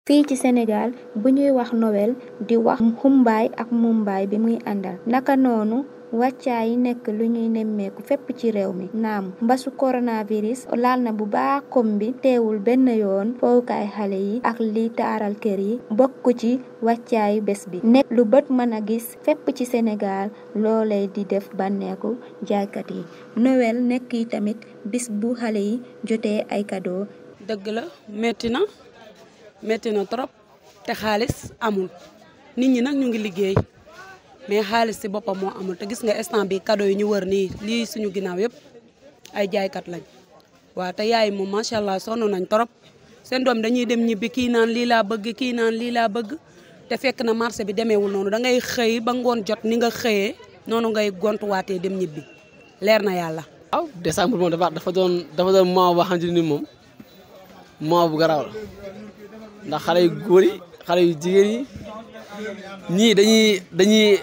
fii ci Sénégal bu ñuy wax Noël di wax xumbaay ak mumbaay bi muy àndal naka noonu wàccaay yi nekk lu ñuy nemmeeku fépp ci réew mi naam mbasu coronavirus laal na bu baax kom bi teewul benn yoon fowukaay xale yi ak li taaral kër yi bokk ci wàccaayu bés bi nekk lu bët mën a gis fépp ci Sénégal loolee di def bànneeku jaaykat yi Noël nekk yi tamit bis bu xale yi jotee ay cadeau. dëgg la metti na trop te xaalis amul nit ñi nag ñu ngi liggéey mais xaalis ci boppam moo amul te gis nga instant bi cadeau yi ñu wër nii lii suñu ginnaaw yëpp ay jaaykat lañ waaw te yaay moom macha allah sonn nañ trop seen doom dañuy dem ñibbi kii naan lii laa bëgg kii naan lii laa bëgg te fekk na marché bi demeewul noonu da ngay xëy ba ngoon jot ni nga xëyee noonu ngay gontuwaatee dem ñibbi leer na yàlla. waaw décembre moom dafa doon mois boo xamante ni moom mois bu garaaw la ndax xale yu góor yi xale yu jigéen yi ñii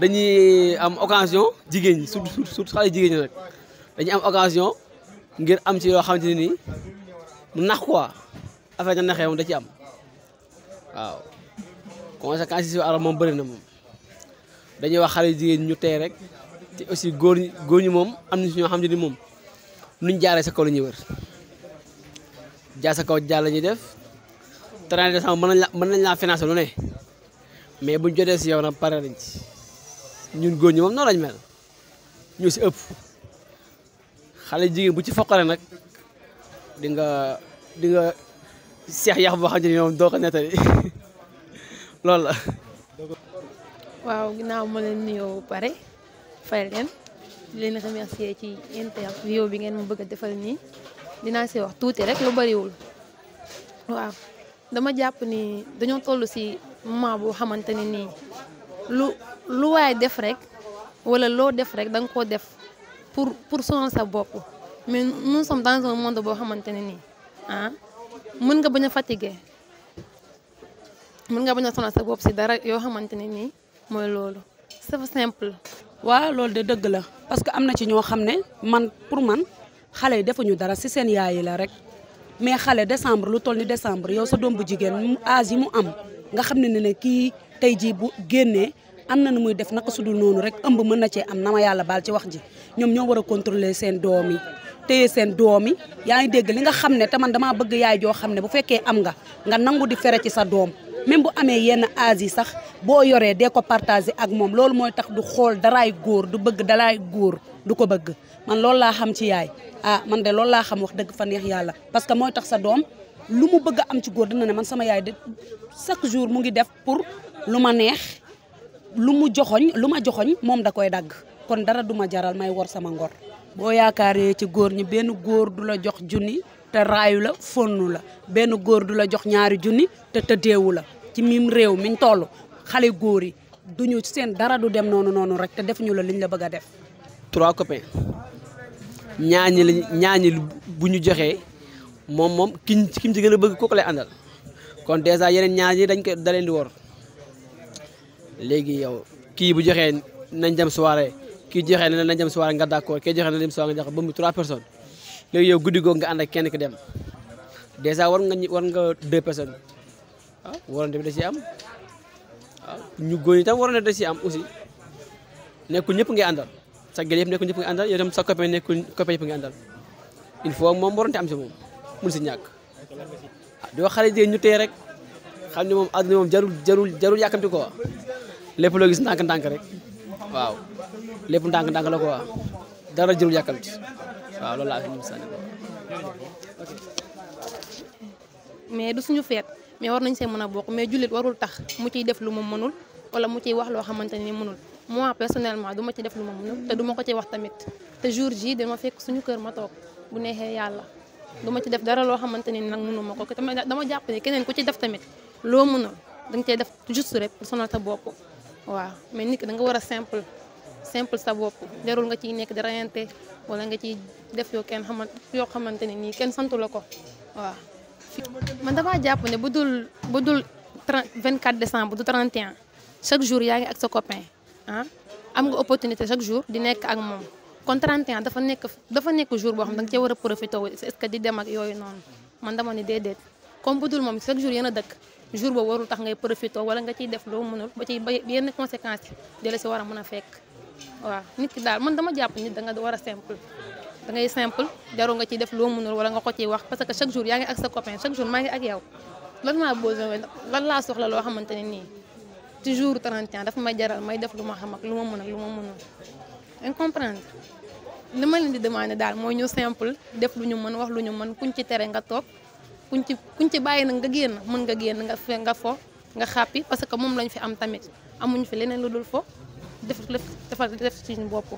dañuy am occasion jigéen ñi surtout xale yu jigéen ñi nag dañuy am occasion ngir am ci yoo xamante ne nii mu nax quoi affaire na naxee moom da ci am waaw conséquences yi si moom bëri na moom dañuy wax xale yu jigéen ñu tey rek te aussi góor ñi moom am na si ñoo xam ne ni moom nuñ jaaree sa kaw la ñuy wër jaar sa kaw jaar la ñuy def 30 décembre mën nañ laa financer lu ne mais buñ jotee si yow nag pare nañ ci ñun góor ñi moom noonu lañ mel ñu si ëpp xale jigéen bu ci foqale nag di nga seex yax boo xam ne moom doo ko nettali loolu la. waaw ginnaaw ma leen nuyoo pare fay leen di leen remercier ci interview bi ngeen ma bëgg a defal nii dinaa si wax tuuti rek lu bariwul waaw. dama jàpp ni dañoo toll ci moment boo xamante ne nii lu waay def rek wala loo def rek da nga koo def pour sonal sa bopp mais nous sommes dans un monde boo xamante ne nii mën nga bañ a fatigué mën nga bañ a sonal sa bopp ci dara yoo xamante ne nii mooy loolu c'est simple. waaw loolu de dëgg la parce que am na ci ñoo xam ne pour man xale yi defuñu dara ci seen yaay yi la rek. mais xale décembre lu toll ni décembre yow sa doom bu jigéen mu âge yi mu am nga xam ne kii tey jii bu génnee am na nu muy def naka sudul noonu rek ëmb mën na cee am na ma yàlla baal ci wax ji ñoom ñoo war a contrôler seen doom yi téye seen doom yi yaa ngi dégg li nga xam ne te man damaa bëgg yaay joo xam ne bu fekkee am nga nangu di fere ci sa doom même bu amee yenn âge yi sax boo yoree dee ko partager ak moom loolu mooy tax du xool daraay góor du bëgg daraay góor du ko bëgg man loolu laa xam ci yaay man de loolu laa xam wax dëgg fa neex yàlla parce que mooy tax sa doom lu mu bëgg a am ci góor dina ne man sama yaay de chaque jour mu ngi def pour lu ma neex lu ma joxoñ moom da koy dagg kon dara duma jaral may wor sama ngor boo yaakaaree ci góor ñi benn góor du la jox junni te raayu la fonnu la benn góor du la jox ñaari junni te tëddeewu la ci mim réew miñ toll xale góor yi duñu seen dara du dem noonu rek te defuñu la liñ la bëgg a def 3 copains ñaañi bu ñu joxee moom kim ci gën a bëgg kooku lay àndal kon dèjà yeneen ñaañi da leen di wor léegi yow kii bu joxee nañ dem soirée kii joxee ne nañ dem soirée nga d'accord kii joxee nañ dem soirée nga joxe ba mu 3 personnes léegi yow guddi googu nga ànd ak kenn ki dem dèjà war nga 2 personnes waroon tamit da ciy am ñu góor ñi tam waroon na da ciy am aussi nekkul ñëpp ngay àndal sa gel yëpp nekkul ñëpp ngay àndal yow tam sa copain nekkul copain yëpp ngay àndal il faut moom waroon te am si moom mun si ñàkk di wax xale jigéen ñu tey rek xam ne moom àdduna moom jarul yàkkamti ko lépp loo gis ndànk-ndànk rek waaw lépp ndànk-ndànk la ko dara jarul yàkkamti waaw loolu laa fi ñu sànni mais du suñu feet mais war nañ see mën a bokk mais jullit warul tax mu ciy def lu mu mënul wala mu ciy wax loo xamante ni mënul moi personnellement du ma ci def lu ma mënul te du ma ko ci wax tamit te jour ji dama fekk suñu kër ma toog bu neexee yàlla du ma ci def dara loo xamante ni nag mënu ma ko dama jàpp ne keneen ku ci def tamit loo mënul danga cey def juste rek pour sonal sa bopp waaw mais nit ki da nga war a simple sa bopp jarul nga ciy nekk di rayante wala nga ciy def yoo xamante ne nii kenn santu la ko waaw. man damaa jàpp ne bu dul 24 décembre du 31 chaque jour yaa ngi ak sa copain am nga opportunité chaque jour di nekk ak moom kon 31 dafa nekk jour boo xam da nga cee war a profité est-ce que di dem ak yooyu noonu man dama ne déedéet comme bu dul moom chaque jour yéen a dëkk jour boobu warul tax ngay profité wala nga ciy def loo mënul ba ci yenn conséquences yi di la si war a mën a fekk waaw. nit ki daal man dama jàpp nit da nga war a simple da ngay simple jarul nga ciy def loo mënul wala nga ko ciy wax parce que chaque jour yaa ngi ak sa copain chaque jour maa ngi ak yow lan maa besoin lan laa soxla loo xamante ne nii ci jour 31 dafa may jaral may def lu ma xam ak lu ma mën ak lu ma mënul incomprendre. li ma leen di demander daal mooy ñu simple def lu ñu mën wax lu ñu mën kuñ ci tere nga toog kuñ ci bàyyi nag nga génn mën nga génn nga fo nga xàppi parce que moom lañ fi am tamit amuñu fi leneen lu dul fo def ci suñu bopp.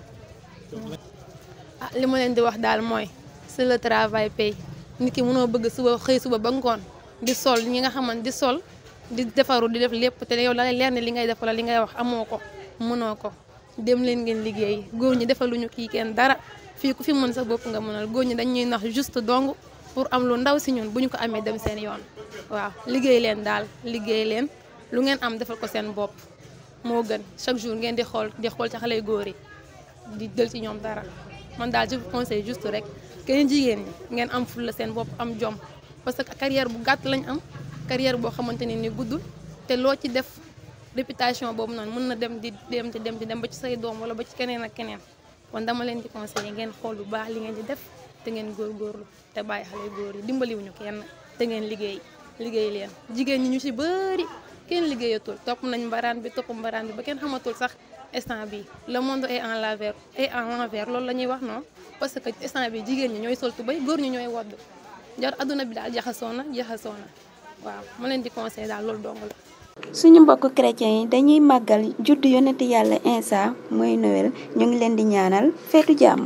ah li ma leen di wax daal mooy c'est le travail paye nit ki mënoo bëgg suba xëy suba ba ngoon di sol ñi nga xamante di sol di defaru di def lépp te yow la leer ne li ngay def wala li ngay wax amoo ko mënoo ko. dem leen ngeen liggéey góor ñi defaluñu kii kenn dara fii ku fi mën sa bopp nga mënal góor ñi dañuy nax juste dong pour am lu ndaw si ñun bu ñu ko amee dem seen yoon waaw. liggéey leen daal liggéey leen lu ngeen am defal ko seen bopp moo gën chaque jour ngeen di xool ci xale yu góor yi di jël ci ñoom dara. man daal je vous conseille juste rek kenn jigéen ñi ngeen am fulla seen bopp am jom parce que carrière bu gàtt lañ am carrière boo xamante ne ni guddul te loo ci def. réputation boobu noonu mën na dem di dem ba ci say doom wala ba ci keneen ak keneen kon dama leen di conseiller ngeen xool bu baax li ngeen di def te ngeen góorgóorlu te bàyyi xale góor yi dimbaliwuñu kenn te ngeen liggéey leen jigéen ñi ñu ci bëri kenn liggéeyatul topp nañ mbaraan bi ba kenn xamatul sax instant bi le monde est en l'envers loolu la ñuy wax noonu parce que instant bi jigéen ñi ñooy sol tubéy góor ñi ñooy wodd jar adduna bi daal jaxasoo na waaw ma leen di conseiller daal loolu dong la. suñu mbokk chrétien yi dañuy màggal juddu yonent yàlla Insa mooy Noël ñu ngi leen di ñaanal feetu jàmm.